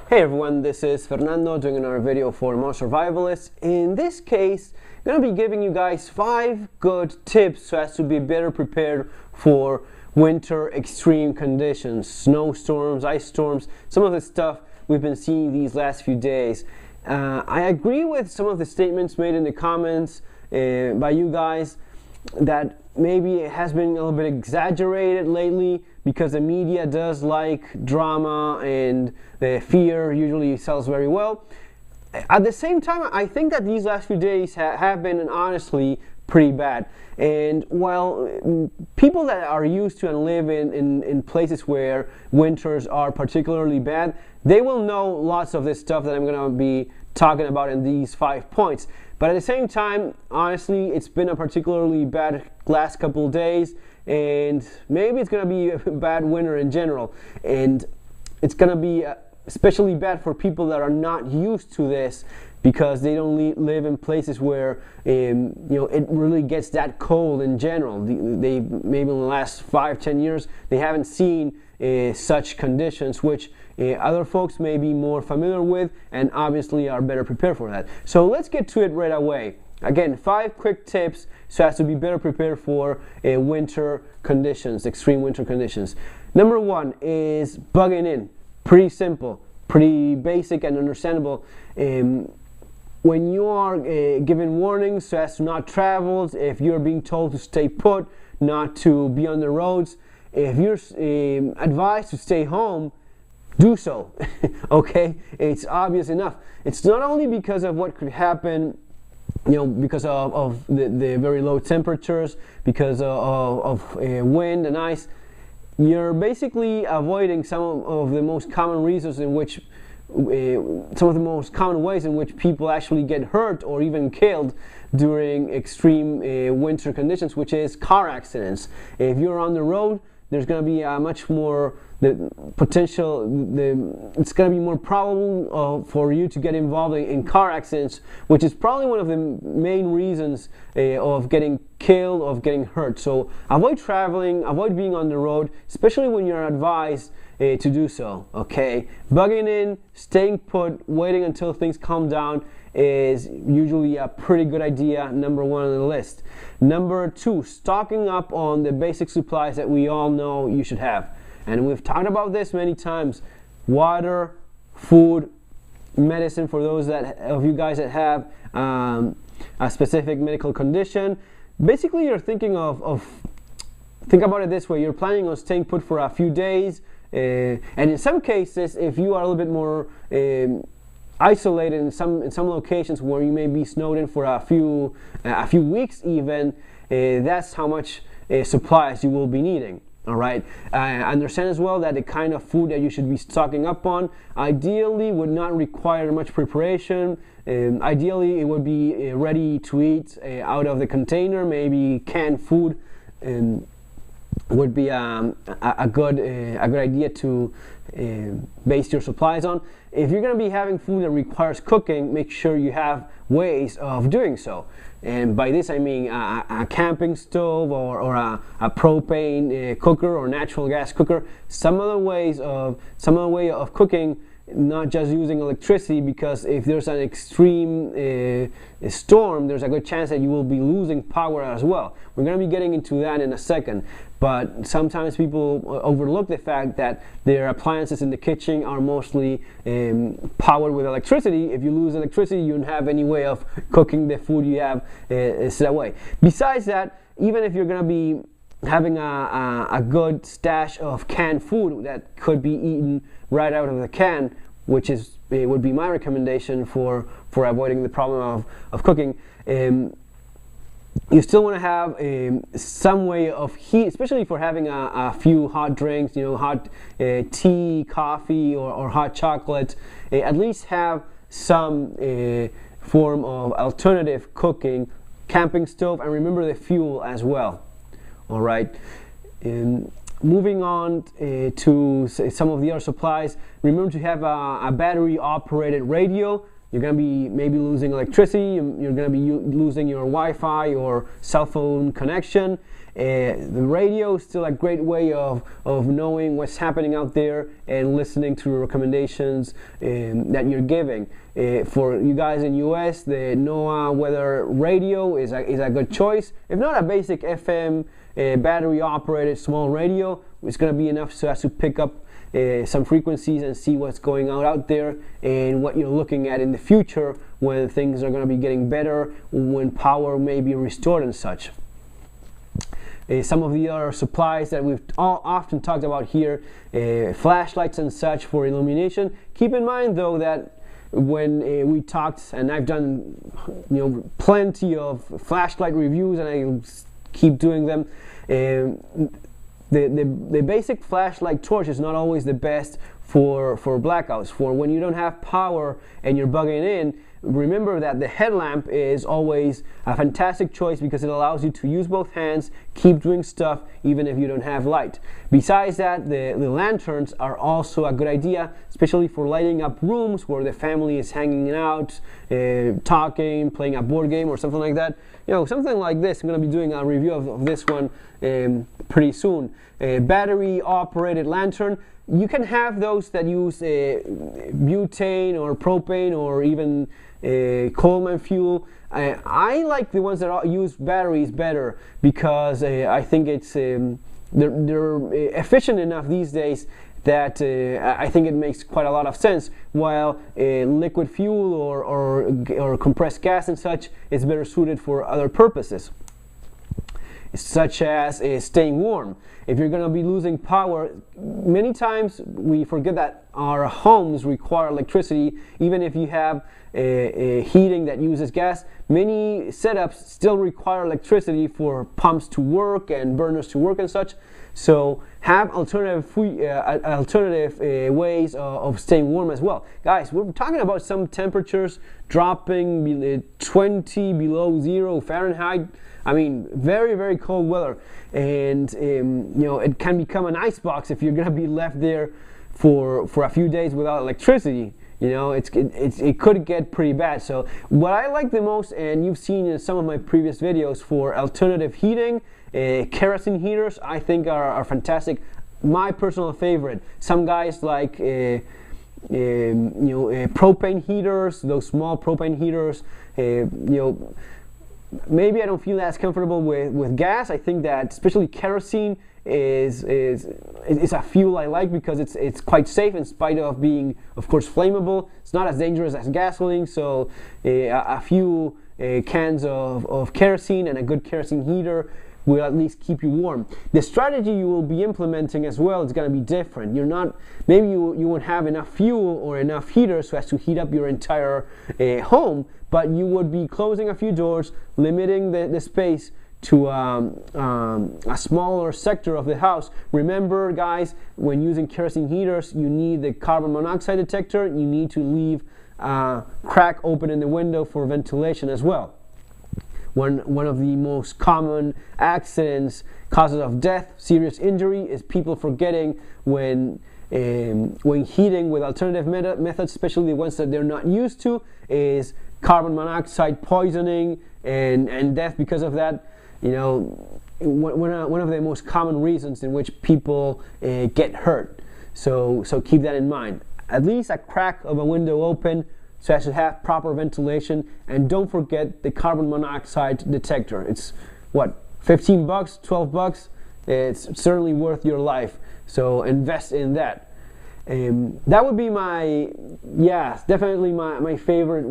Hey everyone, this is Fernando doing another video for More Survivalists. In this case, I'm going to be giving you guys 5 good tips so as to be better prepared for winter extreme conditions, snowstorms, ice storms, some of the stuff we've been seeing these last few days. I agree with some of the statements made in the comments by you guys that maybe it has been a little bit exaggerated lately because the media does like drama and the fear usually sells very well. At the same time, I think that these last few days have been honestly pretty bad. And while people that are used to and live in places where winters are particularly bad, they will know lots of this stuff that I'm going to be talking about in these 5 points. But at the same time, honestly, it's been a particularly bad last couple of days, and maybe it's going to be a bad winter in general. And it's going to be especially bad for people that are not used to this because they don't live in places where it really gets that cold in general. They maybe in the last 5-10 years they haven't seen such conditions, which other folks may be more familiar with and obviously are better prepared for that. So let's get to it right away. Again, 5 quick tips so as to be better prepared for winter conditions, extreme winter conditions. Number 1 is bugging in. Pretty simple, pretty basic and understandable. When you are given warnings so as to not travel, if you're being told to stay put, not to be on the roads, if you're advised to stay home, do so. Okay, it's obvious enough. It's not only because of what could happen, because of the very low temperatures, because of wind and ice. You're basically avoiding some of the most common reasons in which some of the most common ways in which people actually get hurt or even killed during extreme winter conditions, which is car accidents. If you're on the road, there's going to be much more it's going to be more probable for you to get involved in car accidents, which is probably one of the main reasons of getting killed, of getting hurt. So avoid traveling, avoid being on the road, especially when you're advised to do so. Okay, bugging in, staying put, waiting until things calm down is usually a pretty good idea. Number 1 on the list. Number 2, stocking up on the basic supplies that we all know you should have. And we've talked about this many times. Water, food, medicine for those of you guys that have a specific medical condition. Basically, you're thinking think about it this way. You're planning on staying put for a few days. And in some cases, if you are a little bit more isolated in some locations where you may be snowed in for a few weeks even, that's how much supplies you will be needing. All right. I understand as well that the kind of food that you should be stocking up on ideally would not require much preparation. Ideally, it would be ready to eat out of the container. Maybe canned food would be a good idea to base your supplies on. If you're going to be having food that requires cooking, make sure you have ways of doing so. And by this I mean a camping stove or a propane cooker or natural gas cooker. Some other way of cooking, not just using electricity, because if there's an extreme storm, there's a good chance that you will be losing power as well. We're going to be getting into that in a second, but sometimes people overlook the fact that their appliances in the kitchen are mostly powered with electricity. If you lose electricity, you don't have any way of cooking the food you have set away. Besides that, even if you're going to be having a good stash of canned food that could be eaten right out of the can, which would be my recommendation for avoiding the problem of cooking. You still want to have some way of heat, especially for having a few hot drinks, hot tea, coffee, or hot chocolate. At least have some form of alternative cooking, camping stove, and remember the fuel as well. All right. Moving on to some of the other supplies, remember to have a battery-operated radio. you're going to be maybe losing electricity, you're going to be losing your Wi-Fi or cell phone connection. The radio is still a great way of knowing what's happening out there and listening to recommendations that you're giving. For you guys in US, the NOAA weather radio is a good choice. If not, a basic FM battery operated small radio is going to be enough so as to pick up some frequencies and see what's going on out there and what you're looking at in the future when things are going to be getting better, when power may be restored and such. Some of the other supplies that we've often talked about here, flashlights and such for illumination. Keep in mind though that when we talked, and I've done plenty of flashlight reviews and I keep doing them, the basic flashlight torch is not always the best for blackouts. For when you don't have power and you're bugging in, remember that the headlamp is always a fantastic choice because it allows you to use both hands, keep doing stuff even if you don't have light. Besides that, the lanterns are also a good idea, especially for lighting up rooms where the family is hanging out, talking, playing a board game or something like that. Something like this. I'm going to be doing a review of this one pretty soon. Battery operated lantern. You can have those that use butane or propane or even Coleman fuel. I like the ones that use batteries better because I think it's they're efficient enough these days that I think it makes quite a lot of sense, while liquid fuel or compressed gas and such is better suited for other purposes, such as staying warm. If you're going to be losing power, many times we forget that our homes require electricity. Even if you have heating that uses gas, many setups still require electricity for pumps to work and burners to work and such. So have alternative ways of staying warm as well. Guys, we're talking about some temperatures dropping 20 below 0 Fahrenheit. I mean, very, very cold weather, and it can become an icebox if you're going to be left there for a few days without electricity. It could get pretty bad. So what I like the most, and you've seen in some of my previous videos, for alternative heating, kerosene heaters, I think are fantastic. My personal favorite. Some guys like propane heaters, those small propane heaters. Maybe I don't feel as comfortable with gas. I think that especially kerosene is a fuel I like because it's quite safe in spite of being, of course, flammable. It's not as dangerous as gasoline, so a few cans of kerosene and a good kerosene heater will at least keep you warm. The strategy you will be implementing as well is going to be different. Maybe you won't have enough fuel or enough heater so as to heat up your entire home, but you would be closing a few doors, limiting the space to a smaller sector of the house. Remember, guys, when using kerosene heaters, you need the carbon monoxide detector. You need to leave a crack open in the window for ventilation as well. One of the most common accidents, causes of death, serious injury, is people forgetting when heating with alternative methods, especially the ones that they're not used to, is carbon monoxide poisoning and death because of that. One of the most common reasons in which people get hurt. So keep that in mind. At least a crack of a window open so as to have proper ventilation, and don't forget the carbon monoxide detector. It's what, $15, $12? It's certainly worth your life, so invest in that. That would be definitely my favorite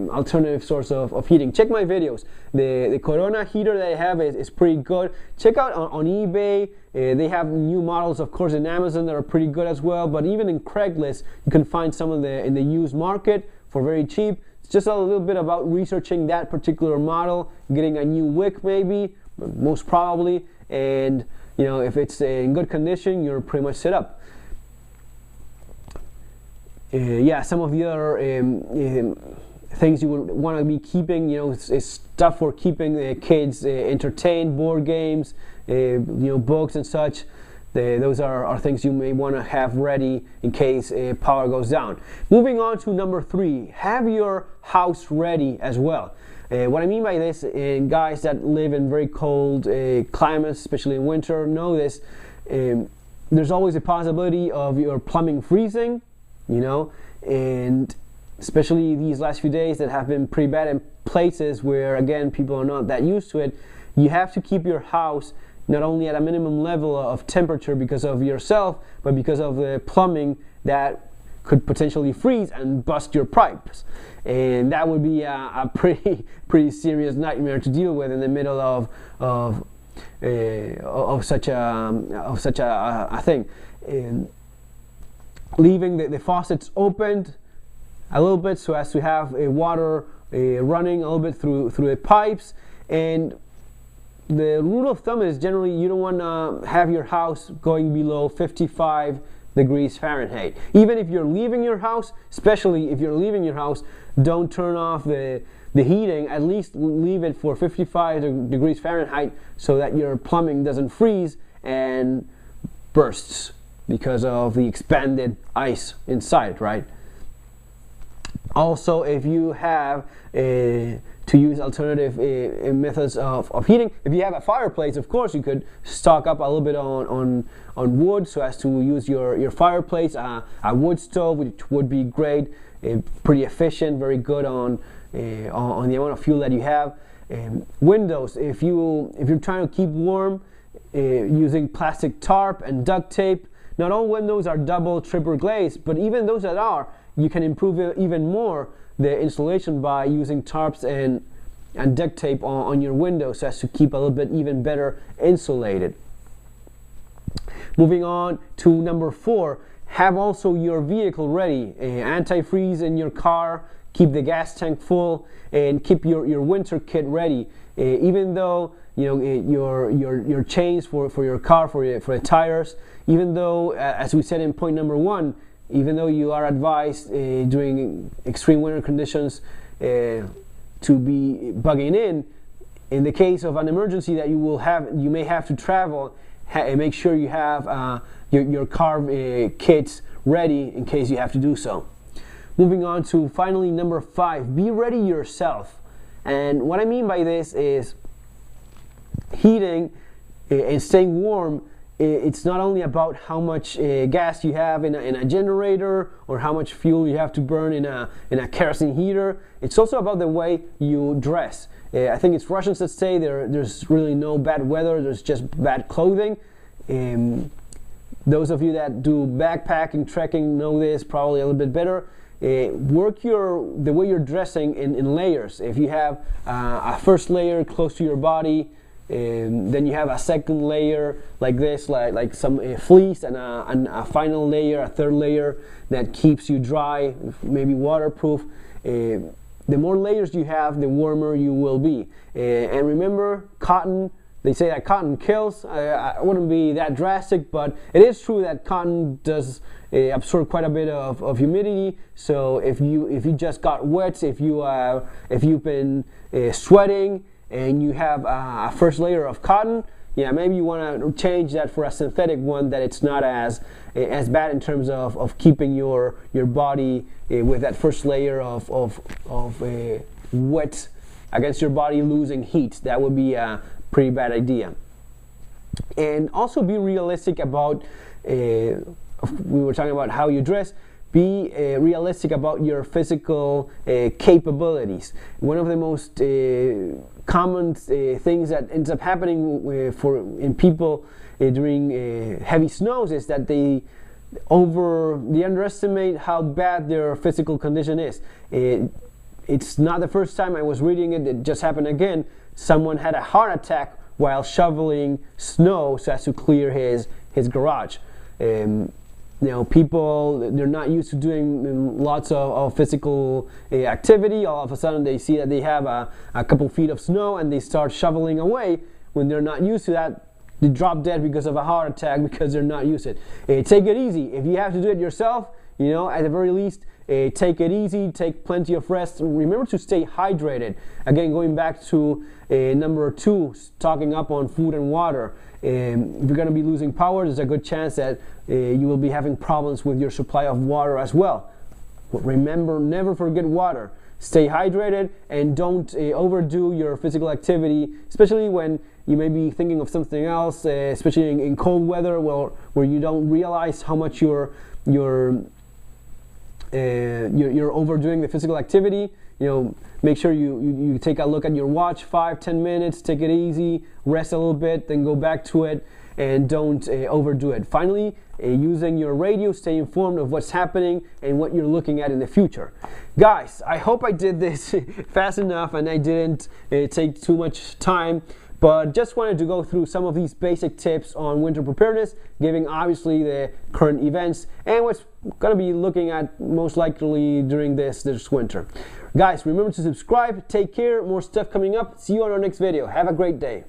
alternative source of heating. Check my videos. The Corona heater that I have is pretty good. Check out on eBay. They have new models, of course, in Amazon that are pretty good as well. But even in Craigslist, you can find some in the used market for very cheap. It's just a little bit about researching that particular model, getting a new wick maybe, most probably, and if it's in good condition, you're pretty much set up. Some of the other things you would want to be keeping, is stuff for keeping the kids entertained, board games, books and such. those are things you may want to have ready in case power goes down. Moving on to number 3, have your house ready as well. What I mean by this, guys that live in very cold climates, especially in winter, know this. There's always a possibility of your plumbing freezing, you know, and especially these last few days that have been pretty bad in places where, again, people are not that used to it. You have to keep your house not only at a minimum level of temperature because of yourself, but because of the plumbing that could potentially freeze and bust your pipes. And that would be a pretty serious nightmare to deal with in the middle of such a thing. And leaving the faucets opened a little bit so as to have water running a little bit through the pipes. And the rule of thumb is generally you don't want to have your house going below 55 degrees Fahrenheit. Even if you're leaving your house, especially if you're leaving your house, don't turn off the heating. At least leave it for 55 degrees Fahrenheit so that your plumbing doesn't freeze and bursts because of the expanded ice inside, right? Also, if you have to use alternative methods of heating, if you have a fireplace, of course you could stock up a little bit on wood so as to use your fireplace. A wood stove, which would be great, pretty efficient, very good on the amount of fuel that you have. Windows, if you're trying to keep warm, using plastic tarp and duct tape. Not all windows are double, triple glazed, but even those that are, you can improve it even more the insulation by using tarps and duct tape on your windows so as to keep a little bit even better insulated. Moving on to number 4, have also your vehicle ready. Antifreeze in your car, keep the gas tank full, and keep your winter kit ready. Even though your chains for your car, for the tires, even though as we said in point number 1, even though you are advised during extreme winter conditions to be bugging in the case of an emergency that you may have to travel, make sure you have your car kits ready in case you have to do so. Moving on to finally number 5, be ready yourself. And what I mean by this is heating and staying warm. It's not only about how much gas you have in a generator or how much fuel you have to burn in a kerosene heater. It's also about the way you dress. I think it's Russians that say there's really no bad weather, there's just bad clothing. Those of you that do backpacking, trekking know this probably a little bit better. Work the way you're dressing in layers. If you have a first layer close to your body, then you have a second layer like this, like some fleece, and a final layer, a third layer that keeps you dry, maybe waterproof. The more layers you have, the warmer you will be. And remember, cotton. They say that cotton kills. I wouldn't be that drastic, but it is true that cotton does absorb quite a bit of humidity. So if you just got wet, if you've been sweating, and you have a first layer of cotton, maybe you want to change that for a synthetic one that it's not as bad in terms of keeping your body with that first layer of wet against your body losing heat. That would be a pretty bad idea. And also be realistic about, we were talking about how you dress. Be realistic about your physical capabilities. One of the most common things that ends up happening in people during heavy snows is that they underestimate how bad their physical condition is. It's not the first time I was reading it. It just happened again. Someone had a heart attack while shoveling snow so as to clear his garage. People, they're not used to doing lots of physical activity. All of a sudden they see that they have a couple feet of snow and they start shoveling away. When they're not used to that, they drop dead because of a heart attack because they're not used to it. Take it easy. If you have to do it yourself, you know, at the very least, take it easy, take plenty of rest, and remember to stay hydrated. Again, going back to number 2, stocking up on food and water. If you're going to be losing power, there's a good chance that you will be having problems with your supply of water as well. But remember, never forget water. Stay hydrated and don't overdo your physical activity, especially when you may be thinking of something else, especially in cold weather where you don't realize how much you're overdoing the physical activity. You know, make sure you take a look at your watch, 5-10 minutes, take it easy, rest a little bit, then go back to it, and don't overdo it. Finally, using your radio, stay informed of what's happening and what you're looking at in the future. Guys, I hope I did this fast enough and I didn't take too much time, but just wanted to go through some of these basic tips on winter preparedness, giving obviously the current events and what's going to be looking at most likely during this winter. Guys, remember to subscribe, take care, more stuff coming up. See you on our next video. Have a great day.